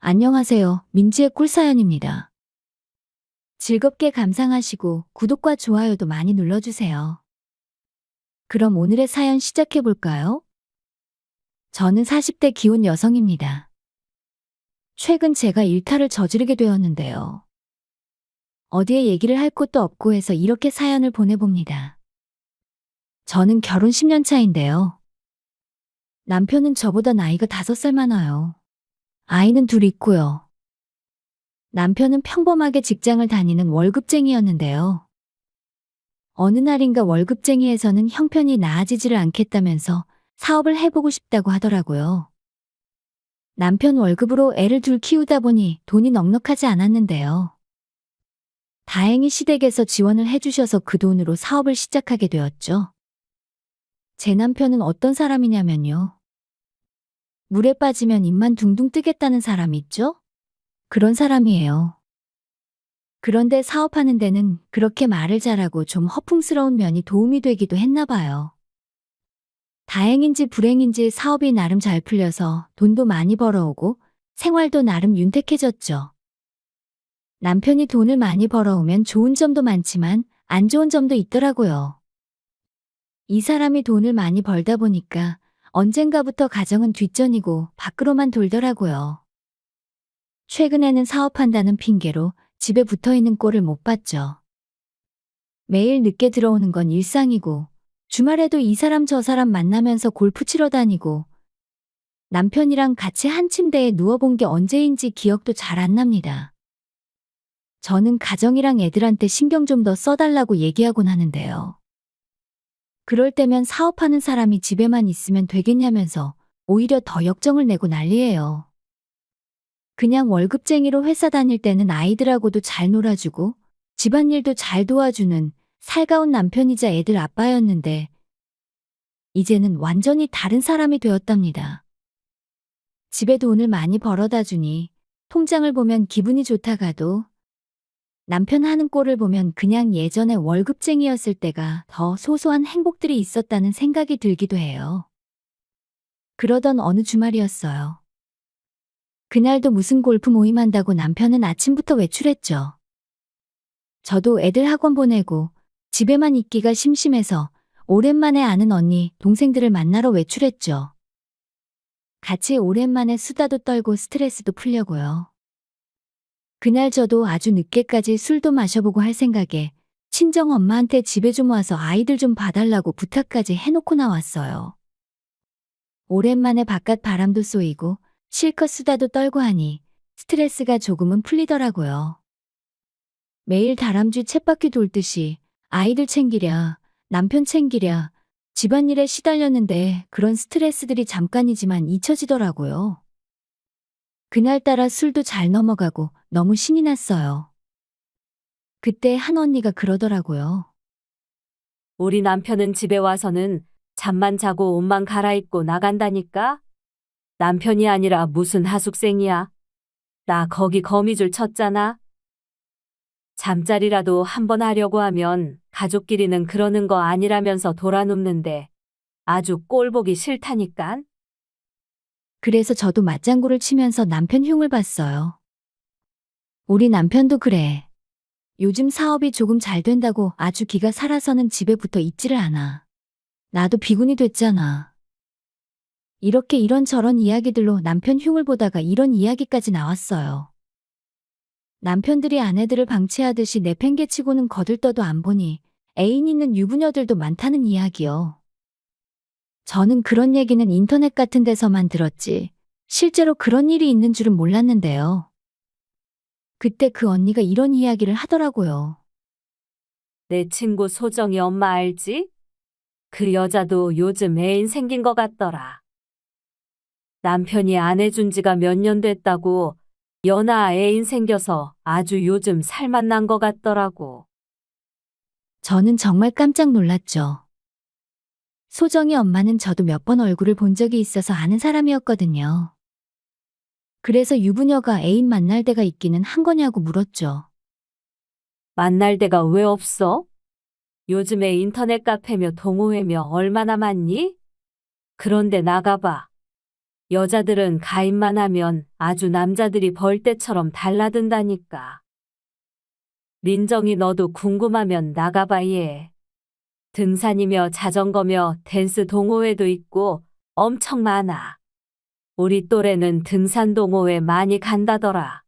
안녕하세요. 민지의 꿀사연입니다. 즐겁게 감상하시고 구독과 좋아요도 많이 눌러주세요. 그럼 오늘의 사연 시작해볼까요? 저는 40대 기혼 여성입니다. 최근 제가 일탈을 저지르게 되었는데요. 어디에 얘기를 할 곳도 없고 해서 이렇게 사연을 보내봅니다. 저는 결혼 10년 차인데요. 남편은 저보다 나이가 5살 많아요. 아이는 둘 있고요. 남편은 평범하게 직장을 다니는 월급쟁이였는데요. 어느 날인가 월급쟁이에서는 형편이 나아지지를 않겠다면서 사업을 해보고 싶다고 하더라고요. 남편 월급으로 애를 둘 키우다 보니 돈이 넉넉하지 않았는데요. 다행히 시댁에서 지원을 해주셔서 그 돈으로 사업을 시작하게 되었죠. 제 남편은 어떤 사람이냐면요. 물에 빠지면 입만 둥둥 뜨겠다는 사람 있죠? 그런 사람이에요. 그런데 사업하는 데는 그렇게 말을 잘하고 좀 허풍스러운 면이 도움이 되기도 했나 봐요. 다행인지 불행인지 사업이 나름 잘 풀려서 돈도 많이 벌어오고 생활도 나름 윤택해졌죠. 남편이 돈을 많이 벌어오면 좋은 점도 많지만 안 좋은 점도 있더라고요. 이 사람이 돈을 많이 벌다 보니까 언젠가부터 가정은 뒷전이고 밖으로만 돌더라고요. 최근에는 사업한다는 핑계로 집에 붙어있는 꼴을 못 봤죠. 매일 늦게 들어오는 건 일상이고 주말에도 이 사람 저 사람 만나면서 골프 치러 다니고 남편이랑 같이 한 침대에 누워본 게 언제인지 기억도 잘 안 납니다. 저는 가정이랑 애들한테 신경 좀 더 써달라고 얘기하곤 하는데요. 그럴 때면 사업하는 사람이 집에만 있으면 되겠냐면서 오히려 더 역정을 내고 난리예요. 그냥 월급쟁이로 회사 다닐 때는 아이들하고도 잘 놀아주고 집안일도 잘 도와주는 살가운 남편이자 애들 아빠였는데 이제는 완전히 다른 사람이 되었답니다. 집에 돈을 많이 벌어다 주니 통장을 보면 기분이 좋다가도 남편 하는 꼴을 보면 그냥 예전에 월급쟁이였을 때가 더 소소한 행복들이 있었다는 생각이 들기도 해요. 그러던 어느 주말이었어요. 그날도 무슨 골프 모임한다고 남편은 아침부터 외출했죠. 저도 애들 학원 보내고 집에만 있기가 심심해서 오랜만에 아는 언니, 동생들을 만나러 외출했죠. 같이 오랜만에 수다도 떨고 스트레스도 풀려고요. 그날 저도 아주 늦게까지 술도 마셔보고 할 생각에 친정 엄마한테 집에 좀 와서 아이들 좀 봐달라고 부탁까지 해놓고 나왔어요. 오랜만에 바깥 바람도 쏘이고 실컷 수다도 떨고 하니 스트레스가 조금은 풀리더라고요. 매일 다람쥐 쳇바퀴 돌듯이 아이들 챙기랴, 남편 챙기랴, 집안일에 시달렸는데 그런 스트레스들이 잠깐이지만 잊혀지더라고요. 그날따라 술도 잘 넘어가고 너무 신이 났어요. 그때 한 언니가 그러더라고요. 우리 남편은 집에 와서는 잠만 자고 옷만 갈아입고 나간다니까? 남편이 아니라 무슨 하숙생이야. 나 거기 거미줄 쳤잖아. 잠자리라도 한번 하려고 하면 가족끼리는 그러는 거 아니라면서 돌아눕는데 아주 꼴보기 싫다니깐? 그래서 저도 맞장구를 치면서 남편 흉을 봤어요. 우리 남편도 그래. 요즘 사업이 조금 잘 된다고 아주 기가 살아서는 집에 붙어 있지를 않아. 나도 비군이 됐잖아. 이렇게 이런저런 이야기들로 남편 흉을 보다가 이런 이야기까지 나왔어요. 남편들이 아내들을 방치하듯이 내팽개치고는 거들떠도 안 보니 애인 있는 유부녀들도 많다는 이야기요. 저는 그런 얘기는 인터넷 같은 데서만 들었지 실제로 그런 일이 있는 줄은 몰랐는데요. 그때 그 언니가 이런 이야기를 하더라고요. 내 친구 소정이 엄마 알지? 그 여자도 요즘 애인 생긴 것 같더라. 남편이 안 해준 지가 몇 년 됐다고 연하 애인 생겨서 아주 요즘 살맛난 것 같더라고. 저는 정말 깜짝 놀랐죠. 소정이 엄마는 저도 몇 번 얼굴을 본 적이 있어서 아는 사람이었거든요. 그래서 유부녀가 애인 만날 때가 있기는 한 거냐고 물었죠. 만날 데가 왜 없어? 요즘에 인터넷 카페며 동호회며 얼마나 많니? 그런데 나가봐. 여자들은 가입만 하면 아주 남자들이 벌떼처럼 달라든다니까. 민정이 너도 궁금하면 나가봐 얘. 등산이며 자전거며 댄스 동호회도 있고 엄청 많아. 우리 또래는 등산 동호회 많이 간다더라.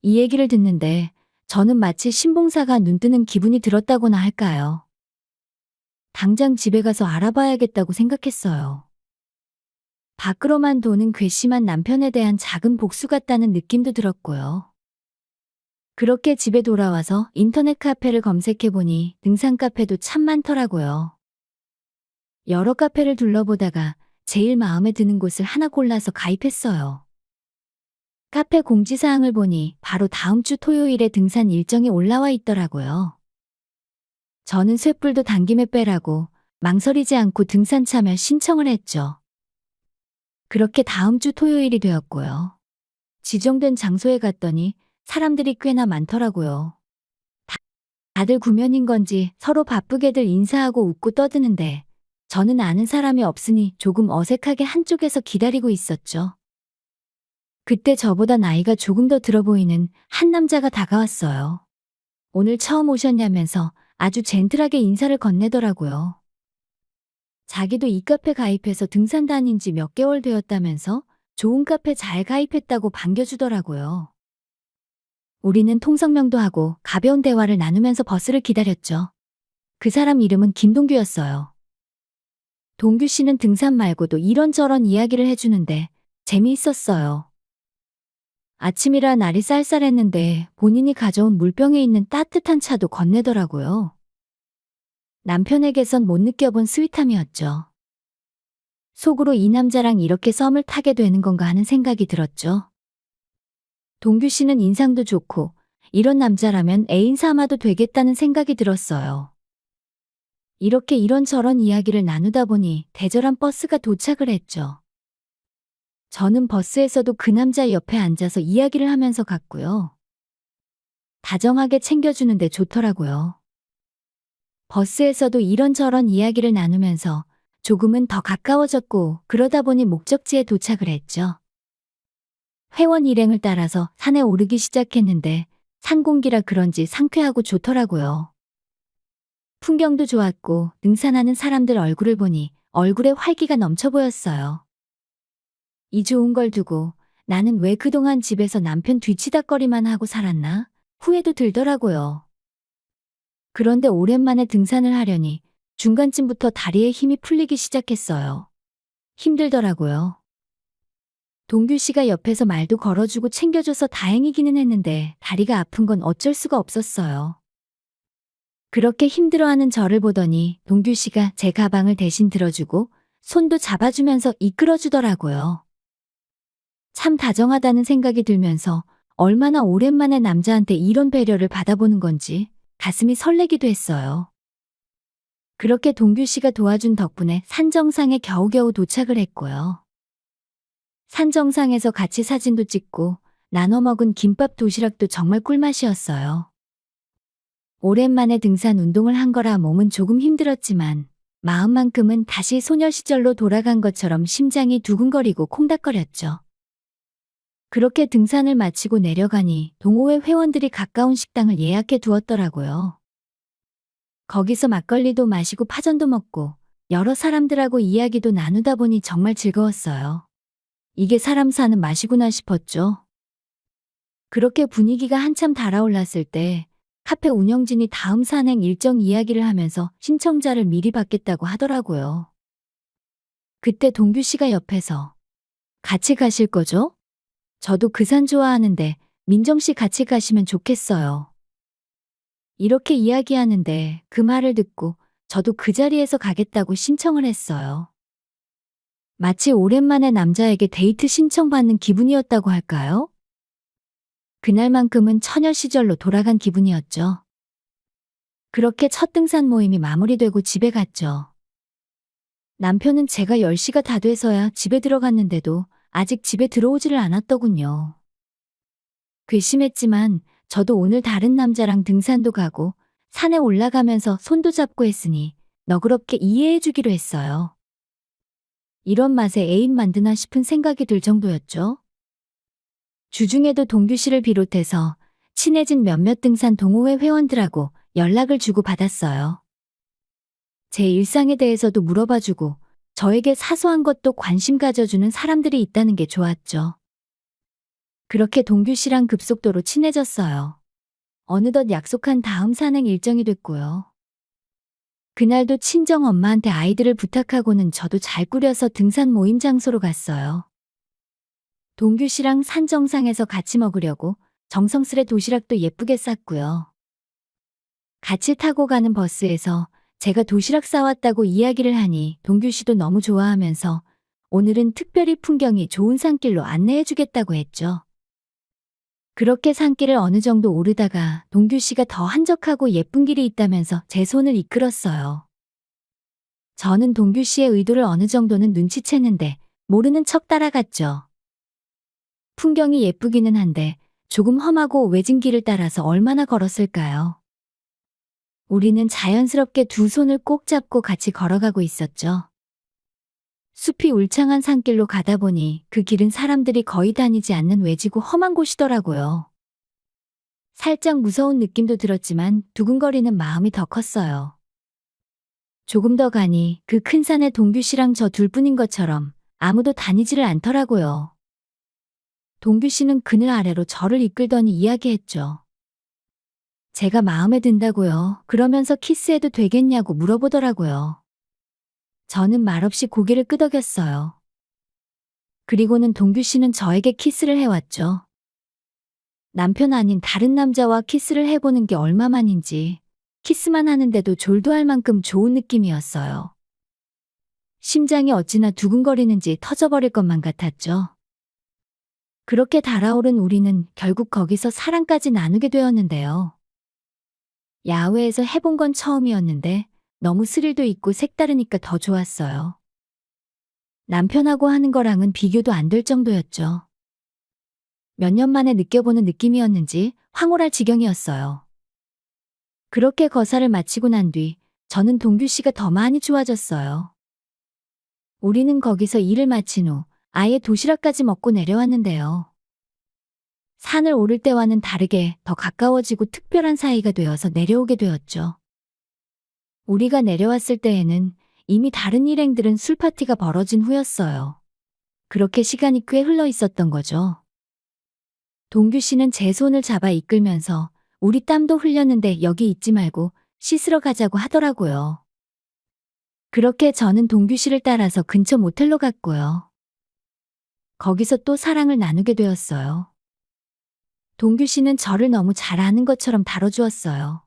이 얘기를 듣는데 저는 마치 신봉사가 눈뜨는 기분이 들었다고나 할까요? 당장 집에 가서 알아봐야겠다고 생각했어요. 밖으로만 도는 괘씸한 남편에 대한 작은 복수 같다는 느낌도 들었고요. 그렇게 집에 돌아와서 인터넷 카페를 검색해보니 등산 카페도 참 많더라고요. 여러 카페를 둘러보다가 제일 마음에 드는 곳을 하나 골라서 가입했어요. 카페 공지사항을 보니 바로 다음 주 토요일에 등산 일정이 올라와 있더라고요. 저는 쇳불도 당김에 빼라고 망설이지 않고 등산 참여 신청을 했죠. 그렇게 다음 주 토요일이 되었고요. 지정된 장소에 갔더니 사람들이 꽤나 많더라고요. 다들 구면인 건지 서로 바쁘게들 인사하고 웃고 떠드는데 저는 아는 사람이 없으니 조금 어색하게 한쪽에서 기다리고 있었죠. 그때 저보다 나이가 조금 더 들어 보이는 한 남자가 다가왔어요. 오늘 처음 오셨냐면서 아주 젠틀하게 인사를 건네더라고요. 자기도 이 카페 가입해서 등산 다닌 지 몇 개월 되었다면서 좋은 카페 잘 가입했다고 반겨주더라고요. 우리는 통성명도 하고 가벼운 대화를 나누면서 버스를 기다렸죠. 그 사람 이름은 김동규였어요. 동규 씨는 등산 말고도 이런저런 이야기를 해주는데 재미있었어요. 아침이라 날이 쌀쌀했는데 본인이 가져온 물병에 있는 따뜻한 차도 건네더라고요. 남편에게선 못 느껴본 스윗함이었죠. 속으로 이 남자랑 이렇게 썸을 타게 되는 건가 하는 생각이 들었죠. 동규 씨는 인상도 좋고 이런 남자라면 애인 삼아도 되겠다는 생각이 들었어요. 이렇게 이런저런 이야기를 나누다 보니 대절한 버스가 도착을 했죠. 저는 버스에서도 그 남자 옆에 앉아서 이야기를 하면서 갔고요. 다정하게 챙겨주는데 좋더라고요. 버스에서도 이런저런 이야기를 나누면서 조금은 더 가까워졌고 그러다 보니 목적지에 도착을 했죠. 회원 일행을 따라서 산에 오르기 시작했는데 산 공기라 그런지 상쾌하고 좋더라고요. 풍경도 좋았고 등산하는 사람들 얼굴을 보니 얼굴에 활기가 넘쳐 보였어요. 이 좋은 걸 두고 나는 왜 그동안 집에서 남편 뒤치다꺼리만 하고 살았나 후회도 들더라고요. 그런데 오랜만에 등산을 하려니 중간쯤부터 다리에 힘이 풀리기 시작했어요. 힘들더라고요. 동규 씨가 옆에서 말도 걸어주고 챙겨줘서 다행이기는 했는데 다리가 아픈 건 어쩔 수가 없었어요. 그렇게 힘들어하는 저를 보더니 동규 씨가 제 가방을 대신 들어주고 손도 잡아주면서 이끌어주더라고요. 참 다정하다는 생각이 들면서 얼마나 오랜만에 남자한테 이런 배려를 받아보는 건지 가슴이 설레기도 했어요. 그렇게 동규 씨가 도와준 덕분에 산 정상에 겨우겨우 도착을 했고요. 산 정상에서 같이 사진도 찍고 나눠 먹은 김밥 도시락도 정말 꿀맛이었어요. 오랜만에 등산 운동을 한 거라 몸은 조금 힘들었지만 마음만큼은 다시 소녀 시절로 돌아간 것처럼 심장이 두근거리고 콩닥거렸죠. 그렇게 등산을 마치고 내려가니 동호회 회원들이 가까운 식당을 예약해 두었더라고요. 거기서 막걸리도 마시고 파전도 먹고 여러 사람들하고 이야기도 나누다 보니 정말 즐거웠어요. 이게 사람 사는 맛이구나 싶었죠. 그렇게 분위기가 한참 달아올랐을 때 카페 운영진이 다음 산행 일정 이야기를 하면서 신청자를 미리 받겠다고 하더라고요. 그때 동규 씨가 옆에서 같이 가실 거죠? 저도 그 산 좋아하는데 민정 씨 같이 가시면 좋겠어요. 이렇게 이야기하는데 그 말을 듣고 저도 그 자리에서 가겠다고 신청을 했어요. 마치 오랜만에 남자에게 데이트 신청받는 기분이었다고 할까요? 그날만큼은 처녀 시절로 돌아간 기분이었죠. 그렇게 첫 등산 모임이 마무리되고 집에 갔죠. 남편은 제가 10시가 다 돼서야 집에 들어갔는데도 아직 집에 들어오지를 않았더군요. 괘씸했지만 저도 오늘 다른 남자랑 등산도 가고 산에 올라가면서 손도 잡고 했으니 너그럽게 이해해 주기로 했어요. 이런 맛에 애인 만드나 싶은 생각이 들 정도였죠. 주중에도 동규 씨를 비롯해서 친해진 몇몇 등산 동호회 회원들하고 연락을 주고 받았어요. 제 일상에 대해서도 물어봐주고 저에게 사소한 것도 관심 가져주는 사람들이 있다는 게 좋았죠. 그렇게 동규 씨랑 급속도로 친해졌어요. 어느덧 약속한 다음 산행 일정이 됐고요. 그날도 친정 엄마한테 아이들을 부탁하고는 저도 잘 꾸려서 등산 모임 장소로 갔어요. 동규 씨랑 산 정상에서 같이 먹으려고 정성스레 도시락도 예쁘게 쌌고요. 같이 타고 가는 버스에서 제가 도시락 싸왔다고 이야기를 하니 동규 씨도 너무 좋아하면서 오늘은 특별히 풍경이 좋은 산길로 안내해 주겠다고 했죠. 그렇게 산길을 어느 정도 오르다가 동규 씨가 더 한적하고 예쁜 길이 있다면서 제 손을 이끌었어요. 저는 동규 씨의 의도를 어느 정도는 눈치챘는데 모르는 척 따라갔죠. 풍경이 예쁘기는 한데 조금 험하고 외진 길을 따라서 얼마나 걸었을까요? 우리는 자연스럽게 두 손을 꼭 잡고 같이 걸어가고 있었죠. 숲이 울창한 산길로 가다 보니 그 길은 사람들이 거의 다니지 않는 외지고 험한 곳이더라고요. 살짝 무서운 느낌도 들었지만 두근거리는 마음이 더 컸어요. 조금 더 가니 그 큰 산에 동규 씨랑 저 둘뿐인 것처럼 아무도 다니지를 않더라고요. 동규 씨는 그늘 아래로 저를 이끌더니 이야기했죠. 제가 마음에 든다고요. 그러면서 키스해도 되겠냐고 물어보더라고요. 저는 말없이 고개를 끄덕였어요. 그리고는 동규 씨는 저에게 키스를 해왔죠. 남편 아닌 다른 남자와 키스를 해보는 게 얼마만인지 키스만 하는데도 졸도할 만큼 좋은 느낌이었어요. 심장이 어찌나 두근거리는지 터져버릴 것만 같았죠. 그렇게 달아오른 우리는 결국 거기서 사랑까지 나누게 되었는데요. 야외에서 해본 건 처음이었는데 너무 스릴도 있고 색다르니까 더 좋았어요. 남편하고 하는 거랑은 비교도 안 될 정도였죠. 몇 년 만에 느껴보는 느낌이었는지 황홀할 지경이었어요. 그렇게 거사를 마치고 난 뒤 저는 동규 씨가 더 많이 좋아졌어요. 우리는 거기서 일을 마친 후 아예 도시락까지 먹고 내려왔는데요. 산을 오를 때와는 다르게 더 가까워지고 특별한 사이가 되어서 내려오게 되었죠. 우리가 내려왔을 때에는 이미 다른 일행들은 술파티가 벌어진 후였어요. 그렇게 시간이 꽤 흘러 있었던 거죠. 동규 씨는 제 손을 잡아 이끌면서 우리 땀도 흘렸는데 여기 있지 말고 씻으러 가자고 하더라고요. 그렇게 저는 동규 씨를 따라서 근처 모텔로 갔고요. 거기서 또 사랑을 나누게 되었어요. 동규 씨는 저를 너무 잘 아는 것처럼 다뤄주었어요.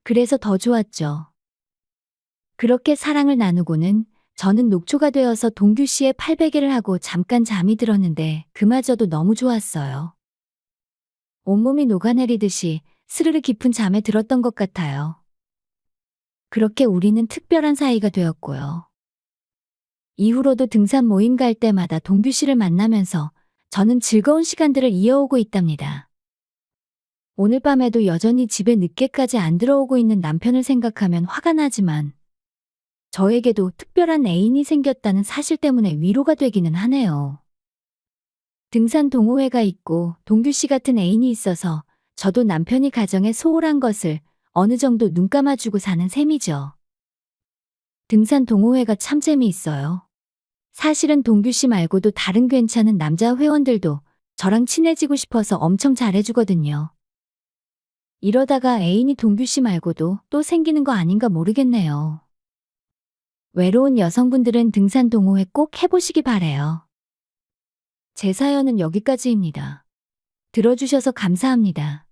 그래서 더 좋았죠. 그렇게 사랑을 나누고는 저는 녹초가 되어서 동규 씨의 팔베개를 하고 잠깐 잠이 들었는데 그마저도 너무 좋았어요. 온몸이 녹아내리듯이 스르르 깊은 잠에 들었던 것 같아요. 그렇게 우리는 특별한 사이가 되었고요. 이후로도 등산 모임 갈 때마다 동규 씨를 만나면서 저는 즐거운 시간들을 이어오고 있답니다. 오늘 밤에도 여전히 집에 늦게까지 안 들어오고 있는 남편을 생각하면 화가 나지만 저에게도 특별한 애인이 생겼다는 사실 때문에 위로가 되기는 하네요. 등산 동호회가 있고 동규 씨 같은 애인이 있어서 저도 남편이 가정에 소홀한 것을 어느 정도 눈 감아주고 사는 셈이죠. 등산 동호회가 참 재미있어요. 사실은 동규 씨 말고도 다른 괜찮은 남자 회원들도 저랑 친해지고 싶어서 엄청 잘해주거든요. 이러다가 애인이 동규 씨 말고도 또 생기는 거 아닌가 모르겠네요. 외로운 여성분들은 등산 동호회 꼭 해보시기 바래요. 제 사연은 여기까지입니다. 들어주셔서 감사합니다.